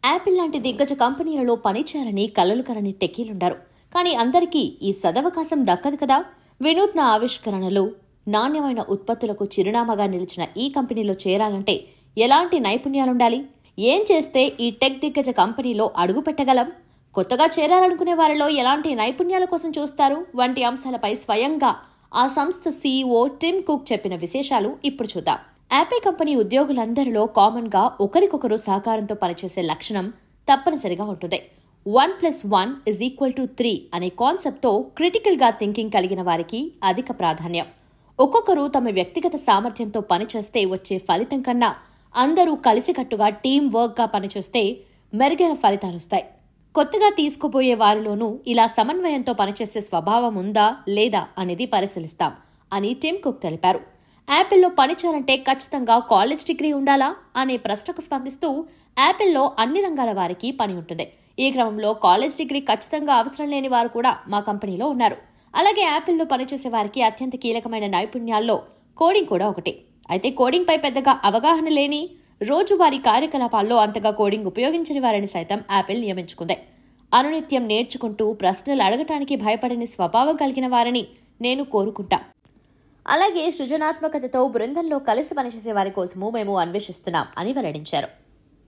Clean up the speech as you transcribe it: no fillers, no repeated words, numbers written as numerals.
Apple లాంటి దిగ్గజ కంపెనీలలో పనిచేయాలని కలలు కరని టెక్కీలుండారు. కానీ అందరికీ ఈ సదవకాశం దక్కదు కదా. వినూత్న ఆవిష్కరణలు, నాణ్యమైన ఉత్పత్తులకు చిరునామాగా నిలిచిన ఈ కంపెనీలో చేరాలంటే ఎలాంటి నైపుణ్యాలుండాలి? ఏం చేస్తే ఈ టెక్ దిగ్గజ కంపెనీలో అడుగు పెట్టగలం? కొత్తగా చేరాలనుకునే వారిలో ఎలాంటి నైపుణ్యాల కోసం చూస్తారు? వంటి అంశాలపై స్వయంగా ఆ సంస్థ సీఈఓ టిమ్ కుక్ చెప్పిన విశేషాలు ఇప్పుడు చూద్దాం. యాపిల్ కంపెనీ ఉద్యోగులందరిలో కామన్ గా ఒకరికొకరు సహకారంతో పనిచేసే లక్షణం తప్పనిసరిగా ఉంటుంది. 1+1=3 అనే కాన్సెప్ట్ తో క్రిటికల్ గా థింకింగ్ కలిగిన వారికి అధిక ప్రాధాన్యం. ఒక్కొక్కరు తమ వ్యక్తిగత సామర్థ్యంతో పనిచేస్తే వచ్చే ఫలితం కన్నా అందరూ కలిసికట్టుగా టీం వర్క్ గా పనిచేస్తే మెరుగైన ఫలితాలొస్తాయి. కొత్తగా తీసుకుపోయే వారిలోనూ ఇలా సమన్వయంతో పనిచేసే స్వభావం ఉందా లేదా అనేది పరిశీలిస్తాం అని టిమ్ కుక్ తెలిపారు. యాపిల్లో పనిచేయాలంటే ఖచ్చితంగా కాలేజ్ డిగ్రీ ఉండాలా అనే ప్రశ్నకు స్పందిస్తూ, యాపిల్లో అన్ని రంగాల వారికి పని ఉంటుంది. ఈ క్రమంలో కాలేజ్ డిగ్రీ ఖచ్చితంగా అవసరం లేని వారు కూడా మా కంపెనీలో ఉన్నారు. అలాగే యాపిల్లో పనిచేసే వారికి అత్యంత కీలకమైన నైపుణ్యాల్లో కోడింగ్ కూడా ఒకటి. అయితే కోడింగ్ పై పెద్దగా అవగాహన లేని, రోజువారీ కార్యకలాపాల్లో అంతగా కోడింగ్ ఉపయోగించని వారిని సైతం యాపిల్ నియమించుకుంది. అనునిత్యం నేర్చుకుంటూ ప్రశ్నలు అడగటానికి భయపడని స్వభావం కలిగిన వారిని నేను కోరుకుంటా. అలాగే సృజనాత్మకతతో బృందంలో కలిసి పనిచేసే వారి కోసము మేము అన్వేషిస్తున్నాం అని వెల్లడించారు.